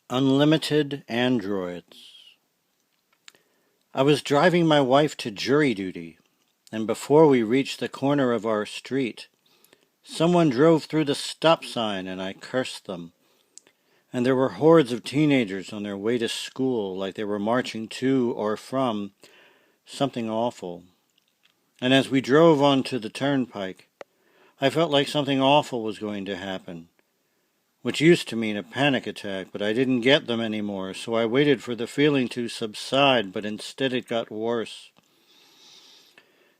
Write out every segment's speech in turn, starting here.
Unlimited androids. I was driving my wife to jury duty, and before we reached the corner of our street, someone drove through the stop sign and I cursed them. And there were hordes of teenagers on their way to school like they were marching to or from something awful. And as we drove onto the turnpike, I felt like something awful was going to happen, which used to mean a panic attack, but I didn't get them anymore, so I waited for the feeling to subside, but instead it got worse.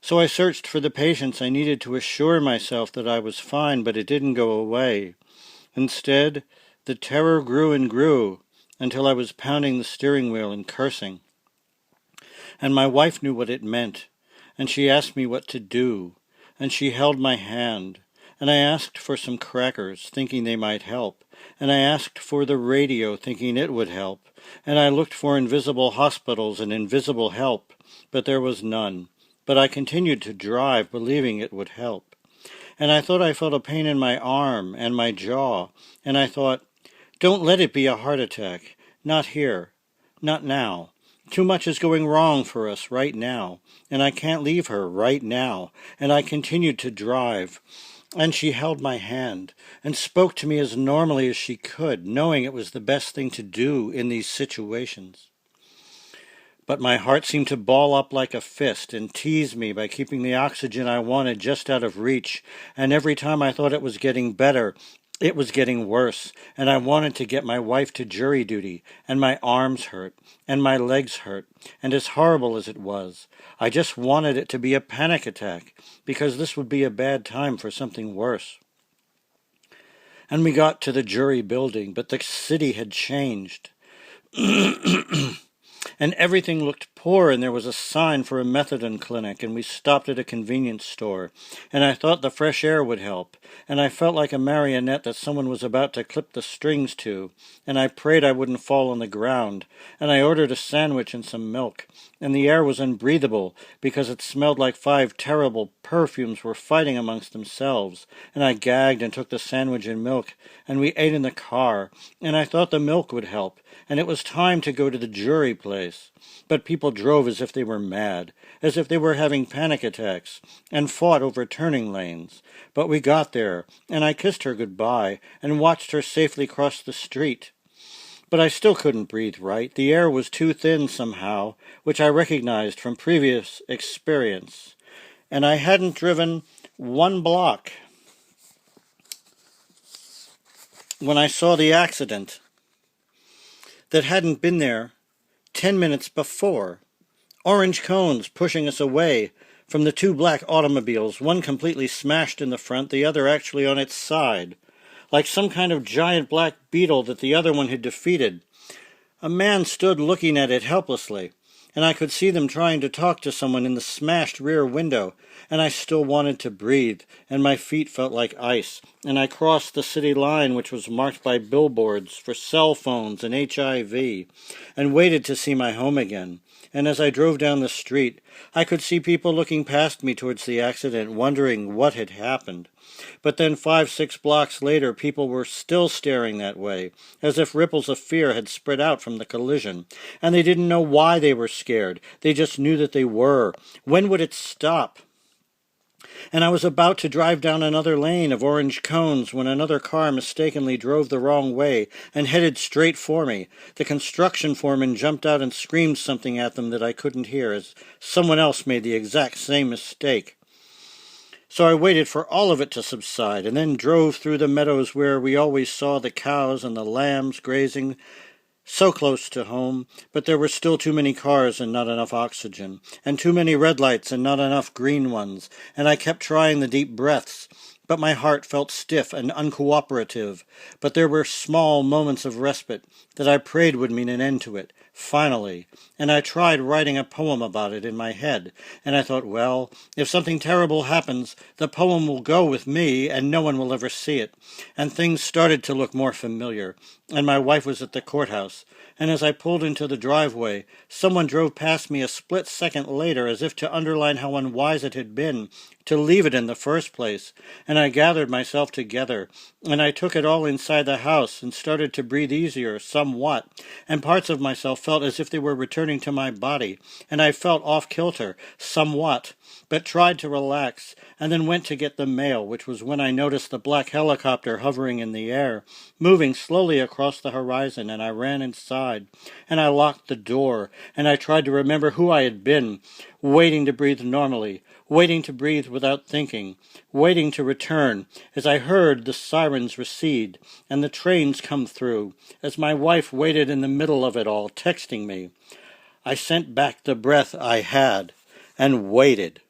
So I searched for the patience I needed to assure myself that I was fine, but it didn't go away. Instead, the terror grew and grew until I was pounding the steering wheel and cursing. And my wife knew what it meant, and she asked me what to do, and she held my hand. And I asked for some crackers, thinking they might help. And I asked for the radio, thinking it would help. And I looked for invisible hospitals and invisible help, but there was none. But I continued to drive, believing it would help. And I thought I felt a pain in my arm and my jaw. And I thought, don't let it be a heart attack. Not here. Not now. Too much is going wrong for us right now. And I can't leave her right now. And I continued to drive. And she held my hand and spoke to me as normally as she could, knowing it was the best thing to do in these situations. But my heart seemed to ball up like a fist and tease me by keeping the oxygen I wanted just out of reach, and every time I thought it was getting better, it was getting worse, and I wanted to get my wife to jury duty, and my arms hurt, and my legs hurt, and as horrible as it was, I just wanted it to be a panic attack, because this would be a bad time for something worse. And we got to the jury building, but the city had changed. And everything looked poor, and there was a sign for a methadone clinic, and we stopped at a convenience store, and I thought the fresh air would help, and I felt like a marionette that someone was about to clip the strings to, and I prayed I wouldn't fall on the ground, and I ordered a sandwich and some milk, and the air was unbreathable because it smelled like 5 terrible perfumes were fighting amongst themselves, and I gagged and took the sandwich and milk, and we ate in the car, and I thought the milk would help, and it was time to go to the jury place. But people drove as if they were mad, as if they were having panic attacks, and fought over turning lanes. But we got there, and I kissed her goodbye, and watched her safely cross the street. But I still couldn't breathe right. The air was too thin somehow, which I recognized from previous experience. And I hadn't driven 1 block when I saw the accident that hadn't been there 10 minutes before. Orange cones pushing us away from the 2 black automobiles, one completely smashed in the front, the other actually on its side, like some kind of giant black beetle that the other one had defeated. A man stood looking at it helplessly, and I could see them trying to talk to someone in the smashed rear window, and I still wanted to breathe, and my feet felt like ice, and I crossed the city line, which was marked by billboards for cell phones and HIV, and waited to see my home again. And as I drove down the street, I could see people looking past me towards the accident, wondering what had happened. But then 5-6 blocks later, people were still staring that way, as if ripples of fear had spread out from the collision. And they didn't know why they were scared. They just knew that they were. When would it stop? And I was about to drive down another lane of orange cones when another car mistakenly drove the wrong way and headed straight for me. The construction foreman jumped out and screamed something at them that I couldn't hear, as someone else made the exact same mistake. So I waited for all of it to subside, and then drove through the meadows where we always saw the cows and the lambs grazing, so close to home, but there were still too many cars and not enough oxygen, and too many red lights and not enough green ones, and I kept trying the deep breaths, but my heart felt stiff and uncooperative. But there were small moments of respite that I prayed would mean an end to it, finally, and I tried writing a poem about it in my head, and I thought, well, if something terrible happens, the poem will go with me, and no one will ever see it. And things started to look more familiar, and my wife was at the courthouse, and as I pulled into the driveway, someone drove past me a split second later, as if to underline how unwise it had been to leave it in the first place, and I gathered myself together, and I took it all inside the house and started to breathe easier, somewhat, and parts of myself felt as if they were returning to my body, and I felt off-kilter, somewhat, but tried to relax, and then went to get the mail, which was when I noticed the black helicopter hovering in the air, moving slowly across the horizon, and I ran inside, and I locked the door, and I tried to remember who I had been, waiting to breathe normally, waiting to breathe without thinking, waiting to return, as I heard the sirens recede, and the trains come through, as my wife waited in the middle of it all, texting me. I sent back the breath I had, and waited.